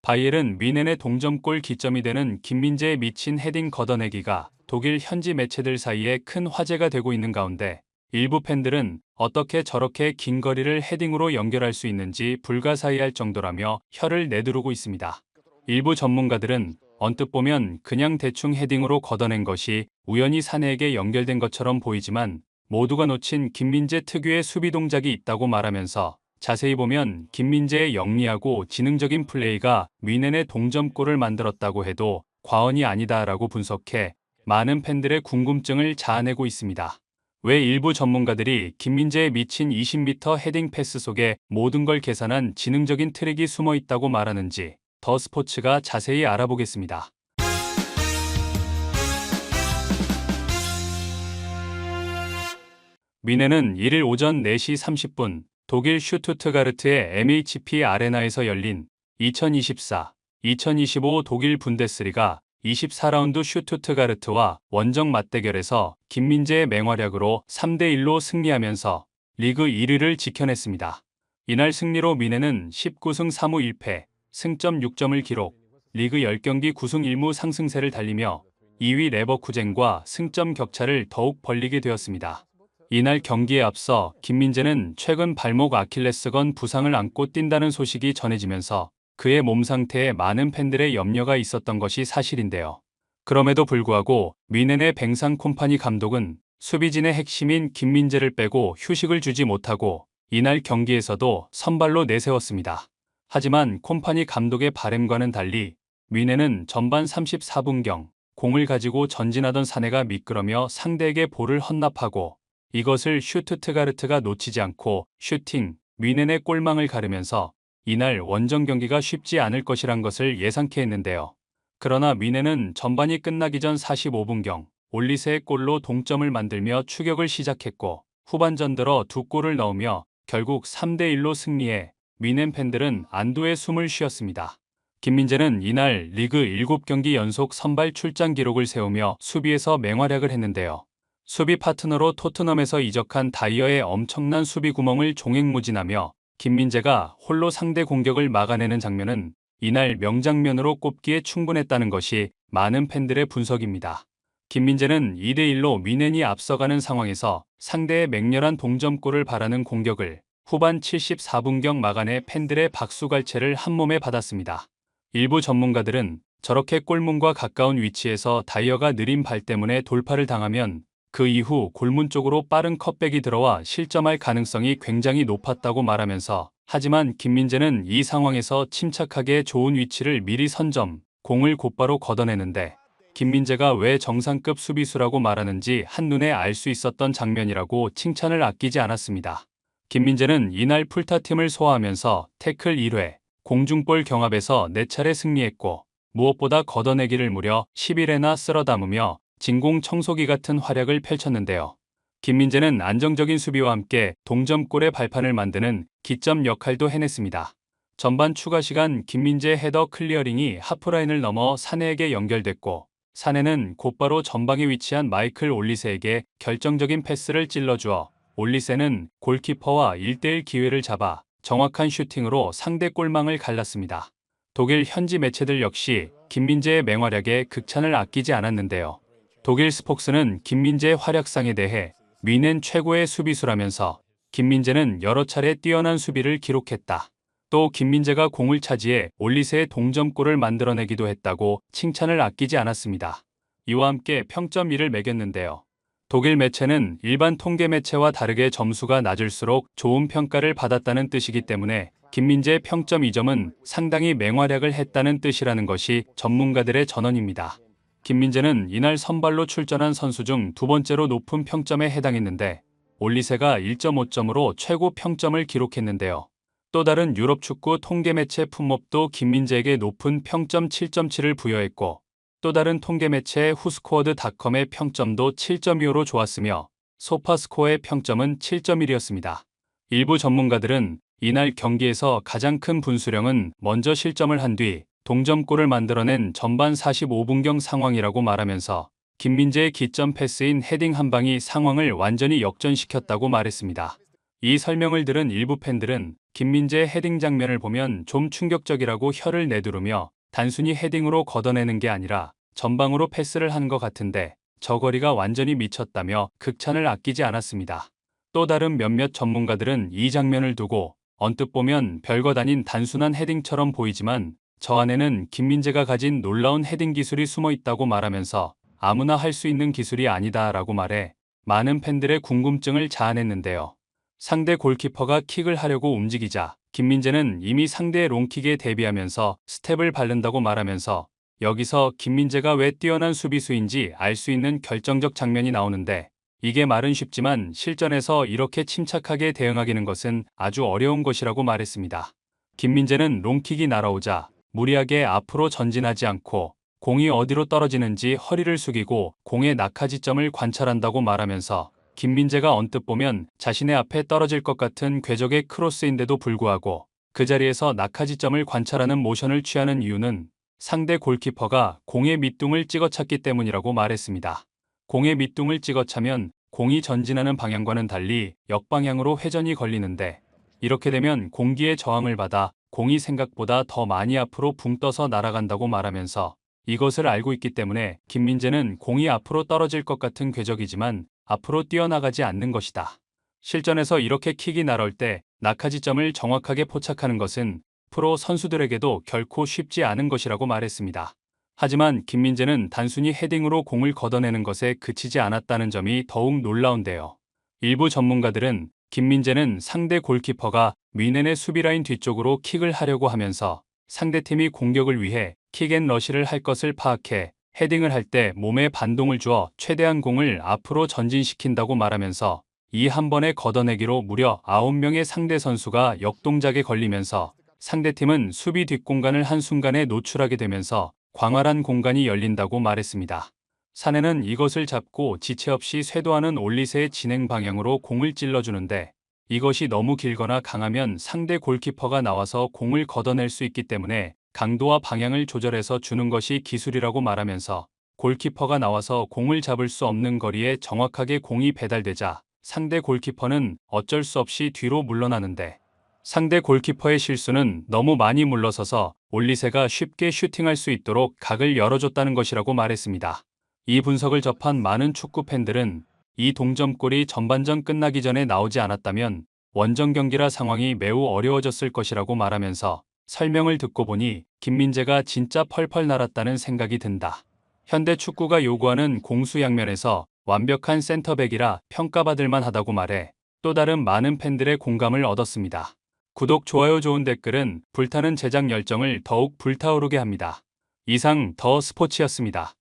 바이엘은 뮌헨의 동점골 기점이 되는 김민재의 미친 헤딩 걷어내기가 독일 현지 매체들 사이에 큰 화제가 되고 있는 가운데 일부 팬들은 어떻게 저렇게 긴 거리를 헤딩으로 연결할 수 있는지 불가사의할 정도라며 혀를 내두르고 있습니다. 일부 전문가들은 언뜻 보면 그냥 대충 헤딩으로 걷어낸 것이 우연히 사내에게 연결된 것처럼 보이지만 모두가 놓친 김민재 특유의 수비 동작이 있다고 말하면서 자세히 보면 김민재의 영리하고 지능적인 플레이가 뮌헨의 동점골을 만들었다고 해도 과언이 아니다라고 분석해 많은 팬들의 궁금증을 자아내고 있습니다. 왜 일부 전문가들이 김민재의 미친 20m 헤딩 패스 속에 모든 걸 계산한 지능적인 트릭이 숨어 있다고 말하는지 더 스포츠가 자세히 알아보겠습니다. 뮌헨은 1일 오전 4시 30분 독일 슈투트가르트의 MHP 아레나에서 열린 2024-2025 독일 분데스리가 24라운드 슈투트가르트와 원정 맞대결에서 김민재의 맹활약으로 3대1로 승리하면서 리그 1위를 지켜냈습니다. 이날 승리로 뮌헨은 19승 3무 1패, 승점 6점을 기록, 리그 10경기 9승 1무 상승세를 달리며 2위 레버쿠젠과 승점 격차를 더욱 벌리게 되었습니다. 이날 경기에 앞서 김민재는 최근 발목 아킬레스건 부상을 안고 뛴다는 소식이 전해지면서 그의 몸 상태에 많은 팬들의 염려가 있었던 것이 사실인데요. 그럼에도 불구하고 뮌헨의 뱅상 콤파니 감독은 수비진의 핵심인 김민재를 빼고 휴식을 주지 못하고 이날 경기에서도 선발로 내세웠습니다. 하지만 콤파니 감독의 바람과는 달리 뮌헨은 전반 34분경 공을 가지고 전진하던 사내가 미끄러며 상대에게 볼을 헌납하고 이것을 슈투트가르트가 놓치지 않고 슈팅, 뮌헨의 골망을 가르면서 이날 원정 경기가 쉽지 않을 것이란 것을 예상케 했는데요. 그러나 뮌헨은 전반이 끝나기 전 45분경 올리세의 골로 동점을 만들며 추격을 시작했고 후반전 들어 2골을 넣으며 결국 3대1로 승리해 뮌헨 팬들은 안도의 숨을 쉬었습니다. 김민재는 이날 리그 7경기 연속 선발 출장 기록을 세우며 수비에서 맹활약을 했는데요. 수비 파트너로 토트넘에서 이적한 다이어의 엄청난 수비 구멍을 종횡무진하며 김민재가 홀로 상대 공격을 막아내는 장면은 이날 명장면으로 꼽기에 충분했다는 것이 많은 팬들의 분석입니다. 김민재는 2대1로 뮌헨이 앞서가는 상황에서 상대의 맹렬한 동점골을 바라는 공격을 후반 74분경 막아내 팬들의 박수갈채를 한몸에 받았습니다. 일부 전문가들은 저렇게 골문과 가까운 위치에서 다이어가 느린 발 때문에 돌파를 당하면 그 이후 골문 쪽으로 빠른 컷백이 들어와 실점할 가능성이 굉장히 높았다고 말하면서 하지만 김민재는 이 상황에서 침착하게 좋은 위치를 미리 선점, 공을 곧바로 걷어내는데 김민재가 왜 정상급 수비수라고 말하는지 한눈에 알 수 있었던 장면이라고 칭찬을 아끼지 않았습니다. 김민재는 이날 풀타팀을 소화하면서 태클 1회, 공중볼 경합에서 4차례 승리했고 무엇보다 걷어내기를 무려 11회나 쓸어 담으며 진공 청소기 같은 활약을 펼쳤는데요. 김민재는 안정적인 수비와 함께 동점골의 발판을 만드는 기점 역할도 해냈습니다. 전반 추가 시간 김민재의 헤더 클리어링이 하프라인을 넘어 사내에게 연결됐고 사내는 곧바로 전방에 위치한 마이클 올리세에게 결정적인 패스를 찔러주어 올리세는 골키퍼와 1대1 기회를 잡아 정확한 슈팅으로 상대 골망을 갈랐습니다. 독일 현지 매체들 역시 김민재의 맹활약에 극찬을 아끼지 않았는데요. 독일 스폭스는 김민재의 활약상에 대해 뮌헨 최고의 수비수라면서 김민재는 여러 차례 뛰어난 수비를 기록했다. 또 김민재가 공을 차지해 올리세의 동점골을 만들어내기도 했다고 칭찬을 아끼지 않았습니다. 이와 함께 평점 1을 매겼는데요. 독일 매체는 일반 통계 매체와 다르게 점수가 낮을수록 좋은 평가를 받았다는 뜻이기 때문에 김민재의 평점 2점은 상당히 맹활약을 했다는 뜻이라는 것이 전문가들의 전언입니다. 김민재는 이날 선발로 출전한 선수 중 두 번째로 높은 평점에 해당했는데 올리세가 1.5점으로 최고 평점을 기록했는데요. 또 다른 유럽 축구 통계 매체 풋몹도 김민재에게 높은 평점 7.7을 부여했고 또 다른 통계 매체 후스코어드닷컴의 평점도 7.25로 좋았으며 소파스코어의 평점은 7.1이었습니다. 일부 전문가들은 이날 경기에서 가장 큰 분수령은 먼저 실점을 한 뒤 동점골을 만들어낸 전반 45분경 상황이라고 말하면서 김민재의 기점 패스인 헤딩 한 방이 상황을 완전히 역전시켰다고 말했습니다. 이 설명을 들은 일부 팬들은 김민재의 헤딩 장면을 보면 좀 충격적이라고 혀를 내두르며 단순히 헤딩으로 걷어내는 게 아니라 전방으로 패스를 한 것 같은데 저 거리가 완전히 미쳤다며 극찬을 아끼지 않았습니다. 또 다른 몇몇 전문가들은 이 장면을 두고 언뜻 보면 별것 아닌 단순한 헤딩처럼 보이지만 저 안에는 김민재가 가진 놀라운 헤딩 기술이 숨어 있다고 말하면서 아무나 할 수 있는 기술이 아니다라고 말해 많은 팬들의 궁금증을 자아냈는데요. 상대 골키퍼가 킥을 하려고 움직이자 김민재는 이미 상대의 롱킥에 대비하면서 스텝을 밟는다고 말하면서 여기서 김민재가 왜 뛰어난 수비수인지 알 수 있는 결정적 장면이 나오는데 이게 말은 쉽지만 실전에서 이렇게 침착하게 대응하기는 것은 아주 어려운 것이라고 말했습니다. 김민재는 롱킥이 날아오자 무리하게 앞으로 전진하지 않고 공이 어디로 떨어지는지 허리를 숙이고 공의 낙하지점을 관찰한다고 말하면서 김민재가 언뜻 보면 자신의 앞에 떨어질 것 같은 궤적의 크로스인데도 불구하고 그 자리에서 낙하지점을 관찰하는 모션을 취하는 이유는 상대 골키퍼가 공의 밑둥을 찍어찼기 때문이라고 말했습니다. 공의 밑둥을 찍어차면 공이 전진하는 방향과는 달리 역방향으로 회전이 걸리는데 이렇게 되면 공기의 저항을 받아 공이 생각보다 더 많이 앞으로 붕 떠서 날아간다고 말하면서 이것을 알고 있기 때문에 김민재는 공이 앞으로 떨어질 것 같은 궤적이지만 앞으로 뛰어나가지 않는 것이다. 실전에서 이렇게 킥이 날아올 때 낙하지점을 정확하게 포착하는 것은 프로 선수들에게도 결코 쉽지 않은 것이라고 말했습니다. 하지만 김민재는 단순히 헤딩으로 공을 걷어내는 것에 그치지 않았다는 점이 더욱 놀라운데요. 일부 전문가들은 김민재는 상대 골키퍼가 뮌헨의 수비라인 뒤쪽으로 킥을 하려고 하면서 상대팀이 공격을 위해 킥앤러시를 할 것을 파악해 헤딩을 할 때 몸에 반동을 주어 최대한 공을 앞으로 전진시킨다고 말하면서 이 한 번의 걷어내기로 무려 9명의 상대 선수가 역동작에 걸리면서 상대팀은 수비 뒷공간을 한순간에 노출하게 되면서 광활한 공간이 열린다고 말했습니다. 사내는 이것을 잡고 지체 없이 쇄도하는 올리세의 진행 방향으로 공을 찔러주는데 이것이 너무 길거나 강하면 상대 골키퍼가 나와서 공을 걷어낼 수 있기 때문에 강도와 방향을 조절해서 주는 것이 기술이라고 말하면서 골키퍼가 나와서 공을 잡을 수 없는 거리에 정확하게 공이 배달되자 상대 골키퍼는 어쩔 수 없이 뒤로 물러나는데 상대 골키퍼의 실수는 너무 많이 물러서서 올리세가 쉽게 슈팅할 수 있도록 각을 열어줬다는 것이라고 말했습니다. 이 분석을 접한 많은 축구 팬들은 이 동점골이 전반전 끝나기 전에 나오지 않았다면 원정 경기라 상황이 매우 어려워졌을 것이라고 말하면서 설명을 듣고 보니 김민재가 진짜 펄펄 날았다는 생각이 든다. 현대 축구가 요구하는 공수양면에서 완벽한 센터백이라 평가받을 만하다고 말해 또 다른 많은 팬들의 공감을 얻었습니다. 구독, 좋아요, 좋은 댓글은 불타는 제작 열정을 더욱 불타오르게 합니다. 이상 더 스포츠였습니다.